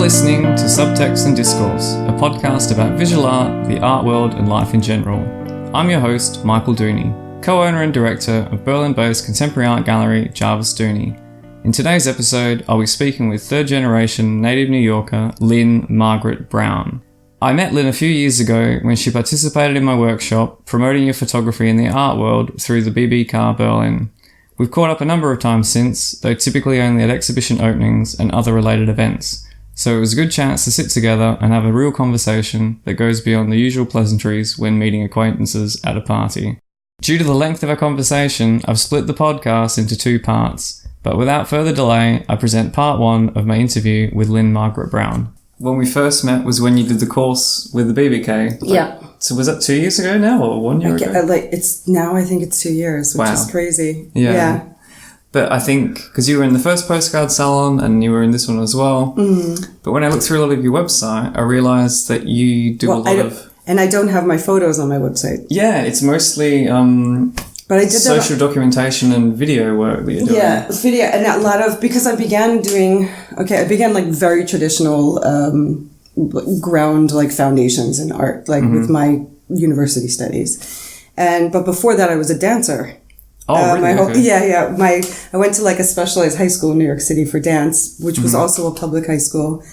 listening to Subtext Discourse, a podcast about visual art, the art world, and life in general. I'm your host, Michael Dooney, co-owner and director of Berlin-based contemporary art gallery Jarvis Dooney. In today's episode, I'll be speaking with third-generation native New Yorker Lynne Margaret Brown. I met Lynne a few years ago when she participated in my workshop promoting your photography in the art world through the BBK Berlin. We've caught up a number of times since, though typically only at exhibition openings and other related events. So it was a good chance to sit together and have a real conversation that goes beyond the usual pleasantries when meeting acquaintances at a party. Due to the length of our conversation, I've split the podcast into two parts, but without further delay, I present part one of my interview with Lynne Margaret Brown. When we first met was when you did the course with the BBK. Yeah. So was that 2 years ago now or 1 year ago? It's now, I think it's 2 years, which is crazy. Yeah. But I think, because you were in the first postcard salon and you were in this one as well. Mm. But when I looked through a lot of your website, I realised that you do a lot of... And I don't have my photos on my website. Yeah, it's mostly but I did social documentation and video work that you're doing. Yeah, video, and a lot of... Because I began like very traditional ground like foundations in art, like with my university studies. But before that, I was a dancer. Oh, really? I went to like a specialized high school in New York City for dance, which was also a public high school.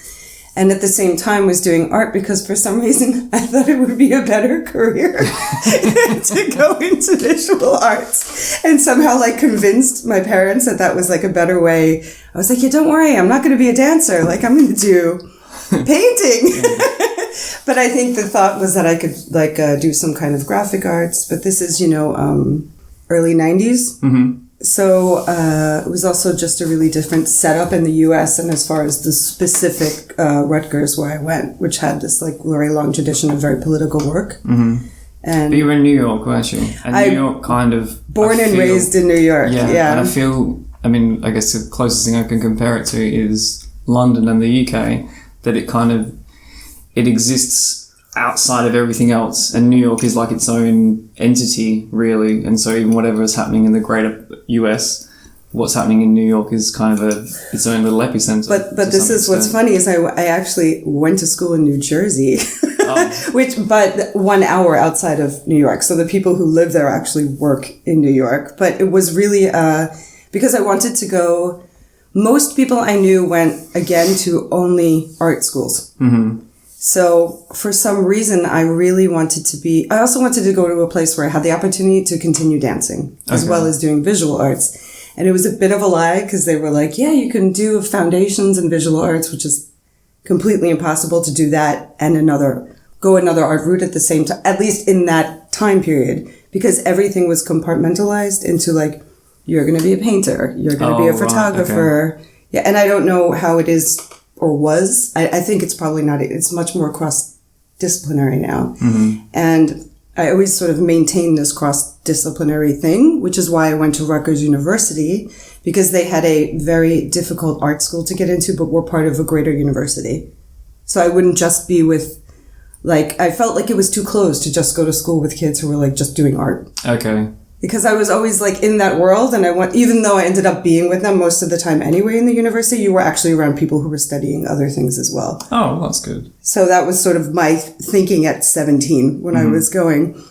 And at the same time was doing art because for some reason I thought it would be a better career to go into visual arts, and somehow like convinced my parents that was like a better way. I was like, yeah, don't worry, I'm not going to be a dancer. Like I'm going to do painting. But I think the thought was that I could like do some kind of graphic arts, but this is, early 90s. Mm-hmm. So it was also just a really different setup in the U.S. and as far as the specific Rutgers where I went, which had this like very long tradition of very political work. Mm-hmm. But you were in New York, weren't you? And New York kind of... Born and raised in New York, yeah. And I guess the closest thing I can compare it to is London and the UK, that it exists outside of everything else, and New York is like its own entity, really. And so even whatever is happening in the greater US, what's happening in New York is kind of its own little epicenter. But this is what's funny is I actually went to school in New Jersey, but 1 hour outside of New York. So the people who live there actually work in New York. But it was really because I wanted to go. Most people I knew went again to only art schools. Mm-hmm. So for some reason, I also wanted to go to a place where I had the opportunity to continue dancing as well as doing visual arts. And it was a bit of a lie because they were like, yeah, you can do foundations in visual arts, which is completely impossible to do that and go another art route at the same time, at least in that time period, because everything was compartmentalized into like, you're going to be a painter, you're going to be a photographer. Okay. Yeah. And I don't know how it is or was. I think it's probably not. It's much more cross-disciplinary now. Mm-hmm. And I always sort of maintain this cross-disciplinary thing, which is why I went to Rutgers University, because they had a very difficult art school to get into, but were part of a greater university. So I wouldn't just be with, like, I felt like it was too close to just go to school with kids who were like just doing art. Okay. Because I was always like in that world, and even though I ended up being with them most of the time anyway in the university, you were actually around people who were studying other things as well. Oh, that's good. So that was sort of my thinking at 17 when I was going.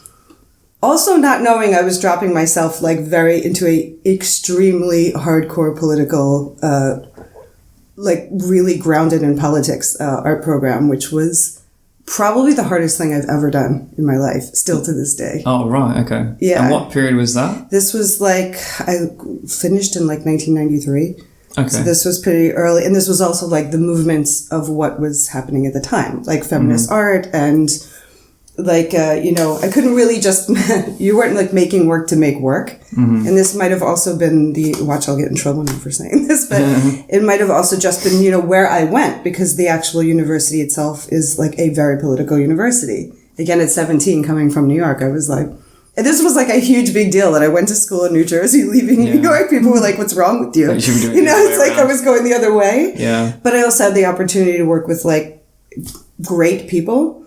Also not knowing I was dropping myself like very into a extremely hardcore political, like really grounded in politics art program, which was probably the hardest thing I've ever done in my life, still to this day. Oh, right, okay. Yeah. And what period was that? This was like, I finished in like 1993. Okay. So this was pretty early. And this was also like the movements of what was happening at the time, like feminist art and like, I couldn't really just, you weren't like making work to make work. Mm-hmm. And this might have also been I'll get in trouble now for saying this, but it might have also just been, where I went, because the actual university itself is like a very political university. Again, at 17, coming from New York, I was like, and this was like a huge big deal that I went to school in New Jersey, leaving New York. People were like, what's wrong with you? Like, it's like I was going the other way. Yeah. But I also had the opportunity to work with like great people.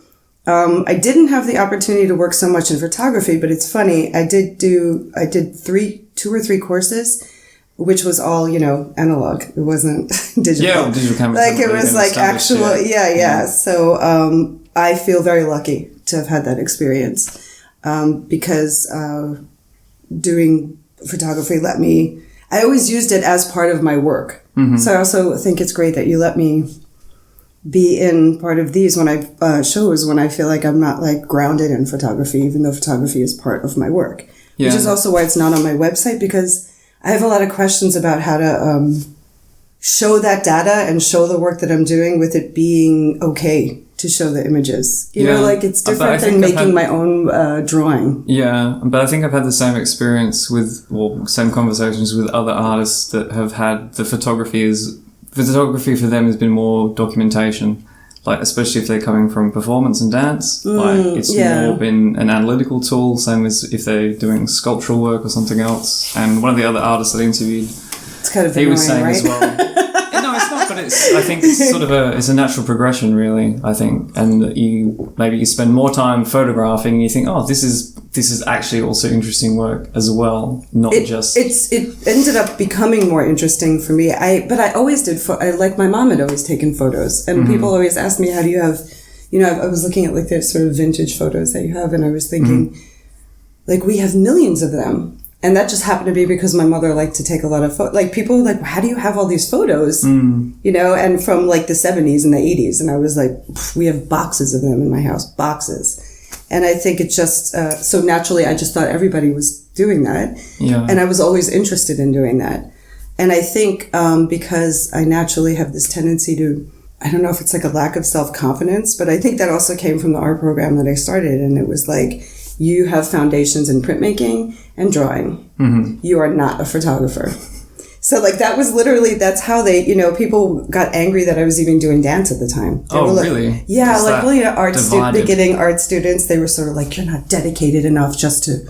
I didn't have the opportunity to work so much in photography, but it's funny. I did 2 or 3 courses which was all, analog. It wasn't digital. Yeah, digital cameras. Like it was like actual, yeah. So I feel very lucky to have had that experience because doing photography I always used it as part of my work. Mm-hmm. So I also think it's great that you let me be in part of these when I shows when I feel like I'm not like grounded in photography, even though photography is part of my work. Yeah. Which is also why it's not on my website, because I have a lot of questions about how to show that data and show the work that I'm doing with it being okay to show the images. You know, like it's different than making my own drawing. Yeah, but I think I've had the same experience same conversations with other artists that have had photography for them has been more documentation. Like, especially if they're coming from performance and dance, it's more been an analytical tool, same as if they're doing sculptural work or something else. And one of the other artists that I interviewed, it's kind of he was saying as well. No, it's not, but I think it's sort of it's a natural progression, really, I think. And you spend more time photographing and you think, oh, this is actually also interesting work as well, not just... It ended up becoming more interesting for me. But I always did... like, my mom had always taken photos. And people always asked me, how do you have... I was looking at, like, the sort of vintage photos that you have, and I was thinking, like, we have millions of them. And that just happened to be because my mother liked to take a lot of photos. Like, people were like, how do you have all these photos? And from, like, the 70s and the 80s. And I was like, we have boxes of them in my house. Boxes. And I think it just, so naturally, I just thought everybody was doing that. Yeah. And I was always interested in doing that. And I think because I naturally have this tendency to, I don't know if it's like a lack of self-confidence, but I think that also came from the art program that I started. And it was like, you have foundations in printmaking and drawing. Mm-hmm. You are not a photographer. So, like, that was literally, that's how they, people got angry that I was even doing dance at the time. They were like, really? Yeah, like, beginning art students, they were sort of like, you're not dedicated enough just to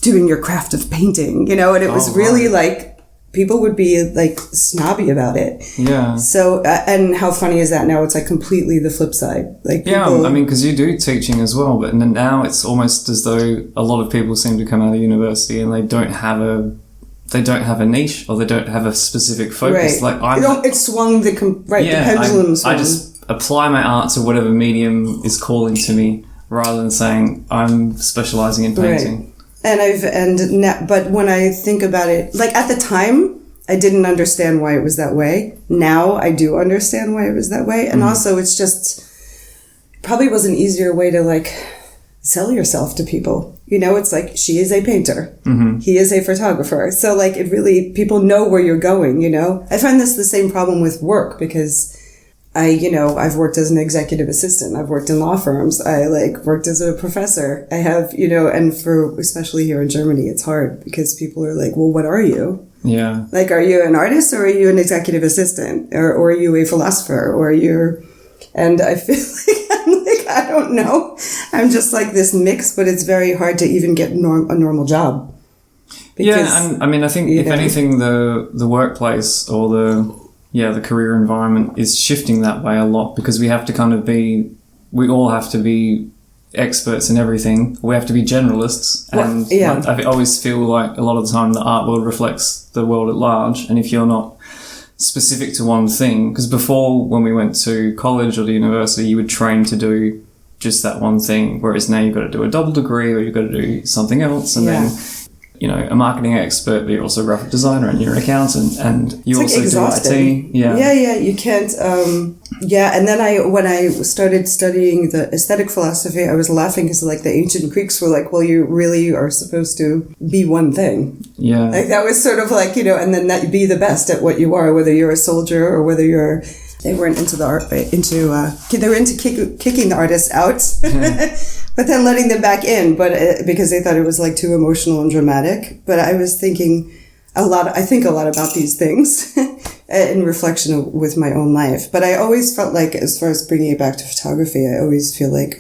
doing your craft of painting, and it was really like, people would be like snobby about it. Yeah. So, and how funny is that now? It's like completely the flip side. Like, people, I mean, because you do teaching as well, but now it's almost as though a lot of people seem to come out of university and they don't have a niche, or they don't have a specific focus. Right. Like it swung the pendulum swung. I just apply my art to whatever medium is calling to me, rather than saying I'm specializing in painting. Right. But when I think about it, like at the time, I didn't understand why it was that way. Now I do understand why it was that way. And also it's just, probably was an easier way to like sell yourself to people. It's like, she is a painter. Mm-hmm. He is a photographer. So like, it really, people know where you're going, I find this the same problem with work, because I've worked as an executive assistant. I've worked in law firms. I worked as a professor. I have, and especially here in Germany, it's hard because people are like, well, what are you? Yeah. Like, are you an artist, or are you an executive assistant, or are you a philosopher, and I feel like, I don't know. I'm just like this mix, but it's very hard to even get a normal job. And I mean, I think if anything, the workplace or the career environment is shifting that way a lot, because we all have to be experts in everything. We have to be generalists. And I always feel like a lot of the time the art world reflects the world at large. And if you're not specific to one thing, because before, when we went to college or to university, you would train to do just that one thing, whereas now you've got to do a double degree, or you've got to do something else. And then a marketing expert, but you're also a graphic designer and you're an accountant, and you also do IT. Yeah, you can't. And then when I started studying the aesthetic philosophy, I was laughing because like the ancient Greeks were like, well, you really are supposed to be one thing. Yeah. Like that was sort of like, and then that you be the best at what you are, whether you're a soldier or whether they weren't into the art, they were into kicking the artists out, but then letting them back in, because they thought it was like too emotional and dramatic. But I was thinking I think a lot about these things in reflection with my own life. But I always felt like, as far as bringing it back to photography, I always feel like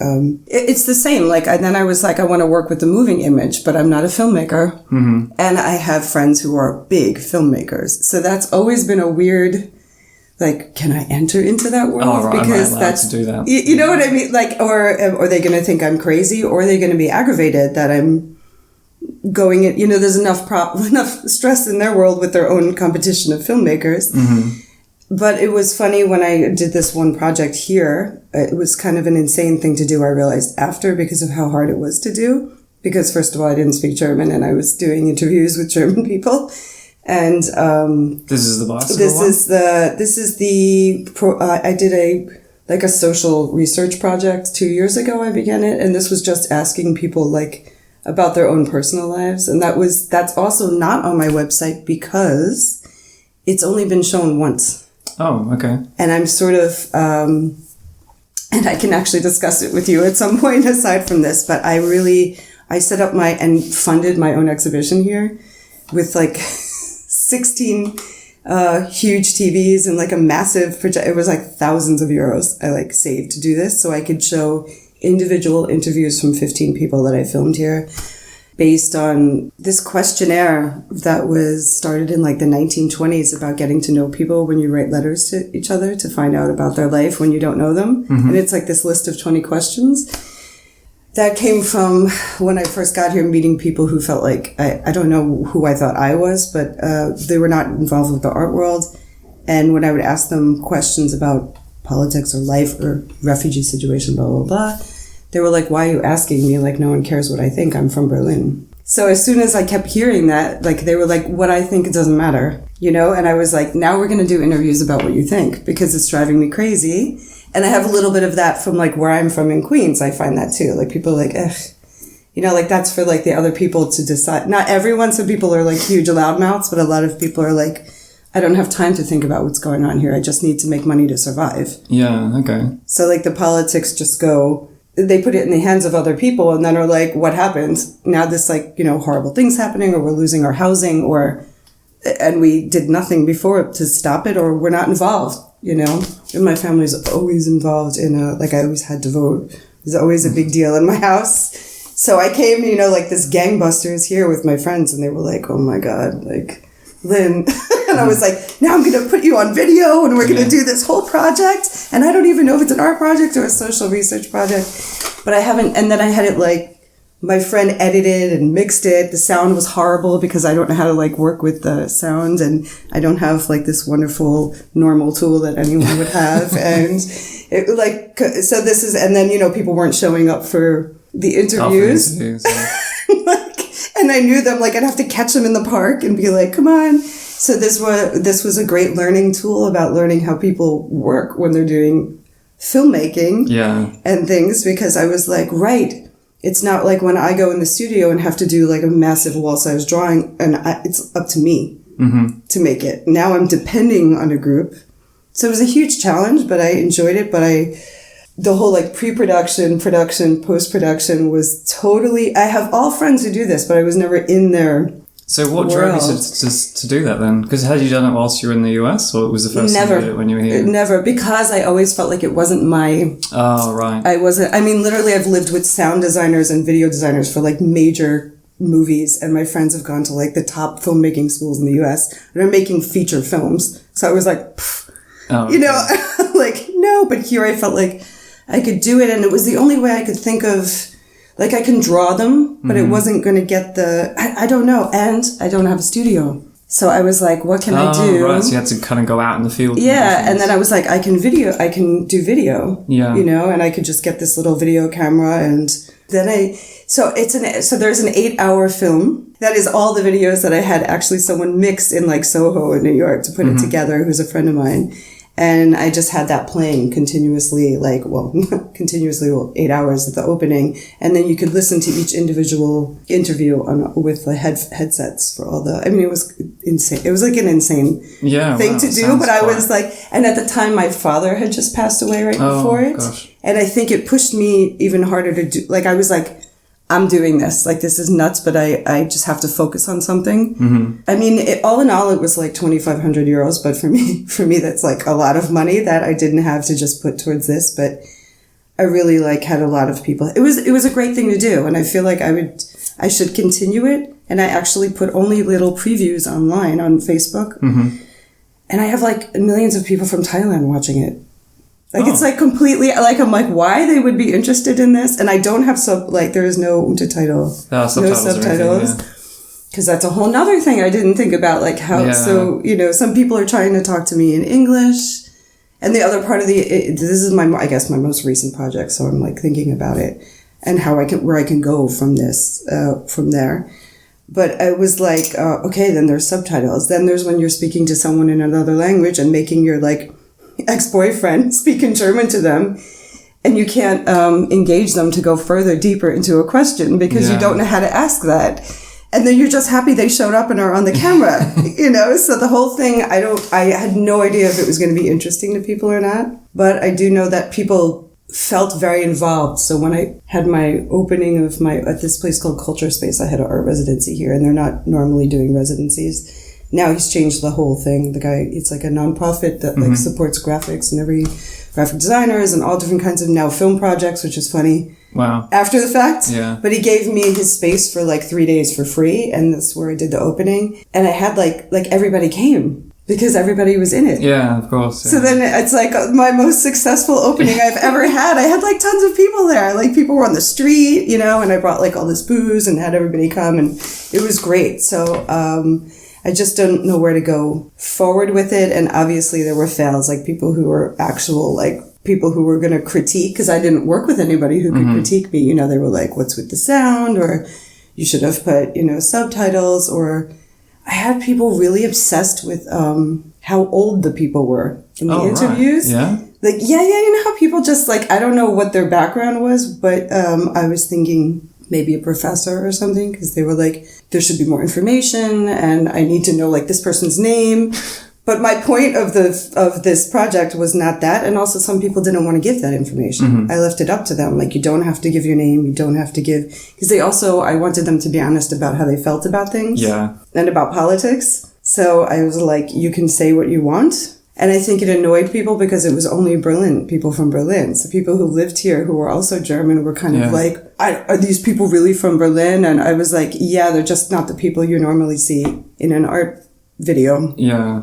it's the same. Like, then I was like, I want to work with the moving image, but I'm not a filmmaker. Mm-hmm. And I have friends who are big filmmakers. So that's always been a weird... Like, can I enter into that world? Oh, right. Because that's to do that. You know what I mean? Like, or are they going to think I'm crazy, or are they going to be aggravated that I'm going in, you know, there's enough stress in their world with their own competition of filmmakers. But it was funny when I did this one project here, it was kind of an insane thing to do. I realized after, because of how hard it was to do. Because first of all, I didn't speak German and I was doing interviews with German people. And, this is the bicycle one? I did a social research project 2 years ago. I began it. And this was just asking people like about their own personal lives. And that's also not on my website because it's only been shown once. Oh, okay. And I'm sort of, and I can actually discuss it with you at some point aside from this, but I set up and funded my own exhibition here with like 16 huge TVs and like a massive project. It was like thousands of euros I like saved to do this so I could show individual interviews from 15 people that I filmed here based on this questionnaire that was started in like the 1920s about getting to know people when you write letters to each other to find out about their life when you don't know them. And it's like this list of 20 questions. That came from when I first got here, meeting people who felt like, I don't know who I thought I was, but they were not involved with the art world. And when I would ask them questions about politics or life or refugee situation, blah, blah, blah, they were like, why are you asking me? Like, no one cares what I think. I'm from Berlin. So as soon as I kept hearing that, like, they were like, what I think, it doesn't matter, you know? And I was like, now we're going to do interviews about what you think because it's driving me crazy. And I have a little bit of that from like where I'm from in Queens. I find that too. Like people are like, ugh, you know, like that's for like the other people to decide. Not everyone. Some people are like huge loudmouths, but a lot of people are like, I don't have time to think about what's going on here. I just need to make money to survive. Yeah. Okay. So like the politics just go, they put it in the hands of other people and then are like, what happened? Now this like, you know, horrible things happening or we're losing our housing and we did nothing before to stop it or we're not involved, you know? And my family's always involved in I always had to vote. It was always a big deal in my house. So I came, you know, like this gangbusters here with my friends and they were like, oh my God, like, Lynne. And I was like, now I'm going to put you on video and we're going to do this whole project. And I don't even know if it's an art project or a social research project, but I haven't. And then I had it like, my friend edited and mixed it. The sound was horrible because I don't know how to like work with the sound and I don't have like this wonderful normal tool that anyone would have. And it like, so this is, and then, you know, people weren't showing up for the interviews. And I knew them, like I'd have to catch them in the park and be like, come on. So this was a great learning tool about learning how people work when they're doing filmmaking and things, because I was like, right. It's not like when I go in the studio and have to do like a massive wall-size drawing and it's up to me to make it. Now I'm depending on a group. So it was a huge challenge, but I enjoyed it. But the whole like pre-production, production, post-production was totally, I have all friends who do this, but I was never in their So what drove you to do that then? Because had you done it whilst you were in the US, or it was the first time you did it when you were here? Never, because I always felt like it wasn't my... Oh, right. I mean, literally I've lived with sound designers and video designers for like major movies, and my friends have gone to like the top filmmaking schools in the US and are making feature films. So I was like, you know, like, no, but here I felt like I could do it, and it was the only way I could think of... Like, I can draw them, but it wasn't going to get I don't know. And I don't have a studio. So I was like, what can I do? Right. So you had to kind of go out in the field. Yeah. And then I was like, I can do video. Yeah. You know, and I could just get this little video camera. And then so there's an 8-hour film. That is all the videos that I had actually someone mixed in like Soho in New York to put it together, who's a friend of mine. And I just had that playing continuously, 8 hours at the opening. And then you could listen to each individual interview with the headsets for all the, I mean, it was insane. It was like an insane thing to do. But I was like, and at the time my father had just passed away before it. Gosh. And I think it pushed me even harder to do, like, I was like, I'm doing this. Like, this is nuts, but I just have to focus on something. I mean, all in all, it was like 2,500 euros. But for me, that's like a lot of money that I didn't have to just put towards this. But I really like had a lot of people. It was a great thing to do. And I feel like I should continue it. And I actually put only little previews online on Facebook. And I have like millions of people from Thailand watching it. Like, it's like completely, like, I'm like, why they would be interested in this? And I don't have there is no untertitle. Subtitles. No subtitles. Because that's a whole nother thing I didn't think about, like how, so, you know, some people are trying to talk to me in English. And the other part of this is my most recent project. So I'm like thinking about it and where I can go from this, from there. But I was like, okay, then there's subtitles. Then there's when you're speaking to someone in another language and making your like ex-boyfriend speak in German to them. And you can't engage them to go further, deeper into a question because you don't know how to ask that. And then you're just happy they showed up and are on the camera, you know? So the whole thing, I had no idea if it was going to be interesting to people or not. But I do know that people felt very involved. So when I had my opening of at this place called Culture Space, I had an art residency here, and they're not normally doing residencies. Now he's changed the whole thing. The guy, it's like a nonprofit that like supports graphics and every graphic designers and all different kinds of now film projects, which is funny. Wow. After the fact. Yeah. But he gave me his space for like 3 days for free. And that's where I did the opening. And I had like everybody came because everybody was in it. Yeah, of course. Yeah. So then it's like my most successful opening I've ever had. I had like tons of people there. Like people were on the street, you know, and I brought like all this booze and had everybody come and it was great. So, I just don't know where to go forward with it. And obviously there were fails, like people who were people who were going to critique, because I didn't work with anybody who could critique me. You know, they were like, what's with the sound? Or you should have put, you know, subtitles. Or I had people really obsessed with how old the people were in the interviews. Right. Yeah. Like, you know how people just like, I don't know what their background was, but I was thinking maybe a professor or something, because they were like, there should be more information and I need to know like this person's name. But my point of this project was not that. And also some people didn't want to give that information. I left it up to them. Like, you don't have to give your name. You don't have to give, because I wanted them to be honest about how they felt about things. Yeah. And about politics. So I was like, you can say what you want. And I think it annoyed people because it was only people from Berlin. So people who lived here who were also German were kind of like, are these people really from Berlin? And I was like, yeah, they're just not the people you normally see in an art video. Yeah.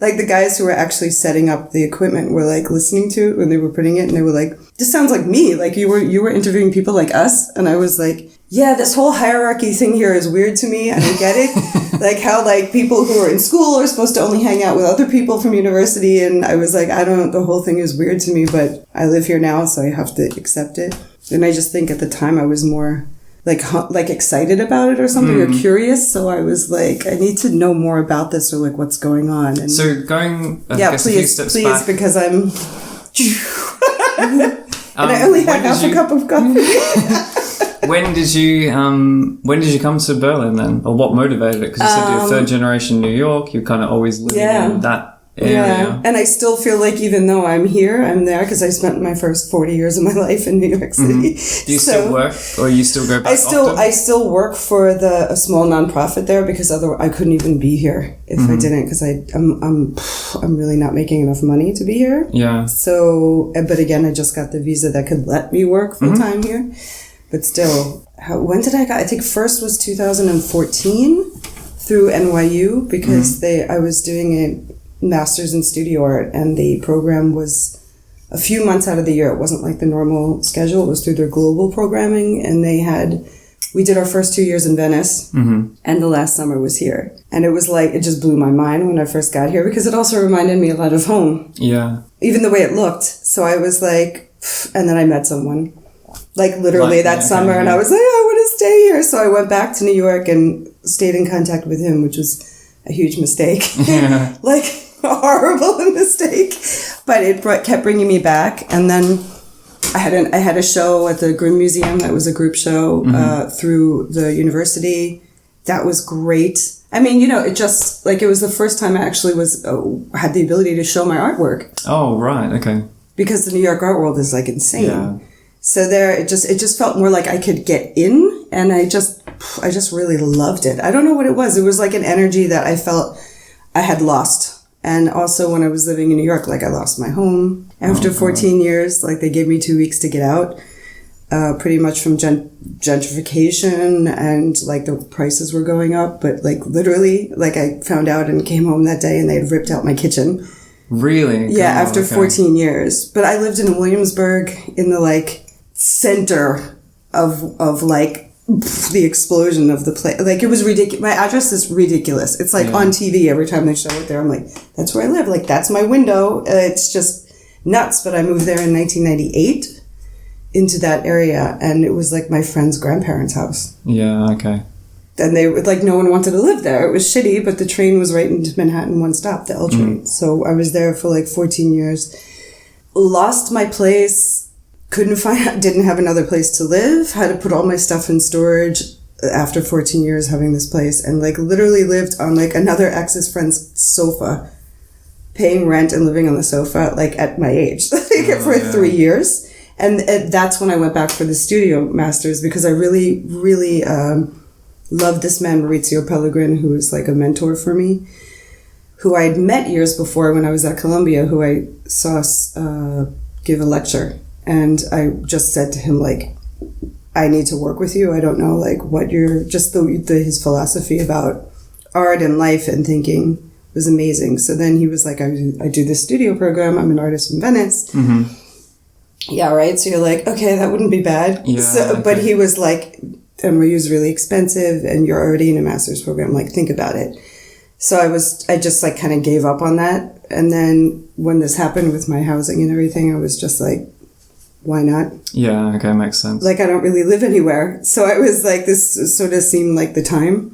Like the guys who were actually setting up the equipment were like listening to it when they were putting it. And they were like, this sounds like me. Like you were interviewing people like us. And I was like, yeah, this whole hierarchy thing here is weird to me. I don't get it. Like how like people who are in school are supposed to only hang out with other people from university. And I was like, the whole thing is weird to me, but I live here now, so I have to accept it. And I just think at the time I was more like excited about it or something, or curious. So I was like, I need to know more about this, or like what's going on. And so going, please, back, because I'm, and I only had half a cup of coffee. When did you come to Berlin then, or what motivated it? Because you said you're third generation New York. You're kind of always living in that area. Yeah, and I still feel like even though I'm here, I'm there because I spent my first 40 years of my life in New York City. Do you still work, or you still go back? I still work for a small nonprofit there because otherwise I couldn't even be here if I didn't, because I'm really not making enough money to be here. Yeah. So, but again, I just got the visa that could let me work full time here. But still, when did I go? I think first was 2014 through NYU, because I was doing a master's in studio art, and the program was a few months out of the year. It wasn't like the normal schedule. It was through their global programming, and we did our first 2 years in Venice, and the last summer was here. And it was like, it just blew my mind when I first got here, because it also reminded me a lot of home. Yeah. Even the way it looked. So I was like, and then I met someone. Like literally that summer, and I was like, I want to stay here. So I went back to New York and stayed in contact with him, which was a huge mistake. Yeah. Like a horrible mistake. But it kept bringing me back. And then I had a show at the Grimm Museum that was a group show through the university. That was great. I mean, you know, it just like it was the first time I actually had the ability to show my artwork. Oh, right. Okay. Because the New York art world is like insane. Yeah. So there, it just felt more like I could get in, and I just really loved it. I don't know what it was. It was like an energy that I felt I had lost. And also when I was living in New York, like I lost my home after 14 years. Like they gave me 2 weeks to get out, pretty much from gentrification, and like the prices were going up. But like literally, like I found out and came home that day and they had ripped out my kitchen. Really? Yeah, after 14 years. But I lived in Williamsburg in the like center of like the explosion of the place. Like it was ridiculous. My address is ridiculous. It's like on TV every time they show it there. I'm like, that's where I live. Like that's my window. It's just nuts. But I moved there in 1998 into that area, and it was like my friend's grandparents' house. Yeah, okay. And they like no one wanted to live there. It was shitty, but the train was right into Manhattan, one stop, the L train. So I was there for like 14 years. Lost my place. Didn't have another place to live, had to put all my stuff in storage after 14 years having this place, and like literally lived on like another ex's friend's sofa, paying rent and living on the sofa like at my age for 3 years. And that's when I went back for the studio masters, because I really, really loved this man, Maurizio Pellegrin, who was like a mentor for me, who I'd met years before when I was at Columbia, who I saw give a lecture. And I just said to him, like, I need to work with you. I don't know, like, what you're, just his philosophy about art and life and thinking was amazing. So then he was like, I do this studio program. I'm an artist from Venice. Mm-hmm. Yeah, right. So you're like, okay, that wouldn't be bad. Yeah, okay. But he was like, NYU is really expensive and you're already in a master's program. Like, think about it. So I just like kind of gave up on that. And then when this happened with my housing and everything, I was just like, why not? Yeah, okay, makes sense. Like, I don't really live anywhere. So I was like, this sort of seemed like the time.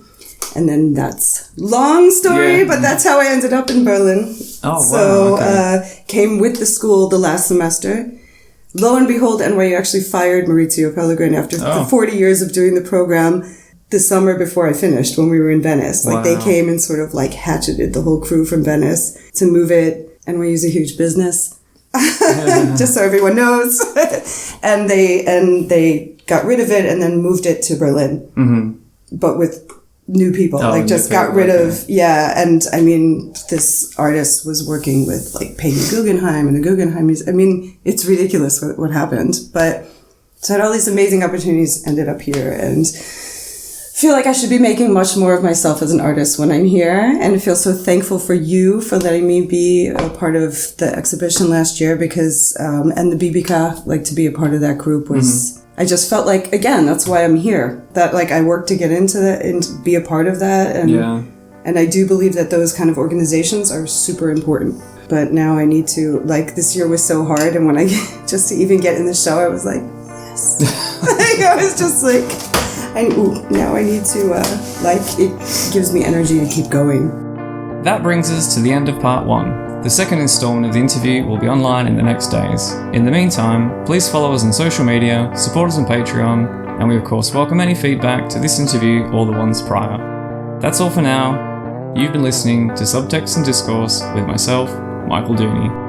And then that's long story, but that's how I ended up in Berlin. Oh, so, wow. Okay. Came with the school the last semester. Lo and behold, NYU actually fired Maurizio Pellegrin after 40 years of doing the program the summer before I finished, when we were in Venice. Like, they came and sort of like hatcheted the whole crew from Venice to move it. NYU's a huge business. Just so everyone knows. and they got rid of it and then moved it to Berlin, but with new people. Got rid of and I mean, this artist was working with like Peggy Guggenheim and the Guggenheim Museum. I mean, it's ridiculous what happened, but so I had all these amazing opportunities, ended up here, and feel like I should be making much more of myself as an artist when I'm here, and feel so thankful for you for letting me be a part of the exhibition last year, because and the BBK, like, to be a part of that group was I just felt like, again, that's why I'm here, that like I worked to get into that and be a part of that, and I do believe that those kind of organizations are super important. But now I need to, like, this year was so hard, and when I just to even get in the show, I was like, yes. Like, I was just like, now I need to, it gives me energy to keep going. That brings us to the end of part 1. The second installment of the interview will be online in the next days. In the meantime, please follow us on social media, support us on Patreon, and we of course welcome any feedback to this interview or the ones prior. That's all for now. You've been listening to Subtext Discourse with myself, Michael Dooney.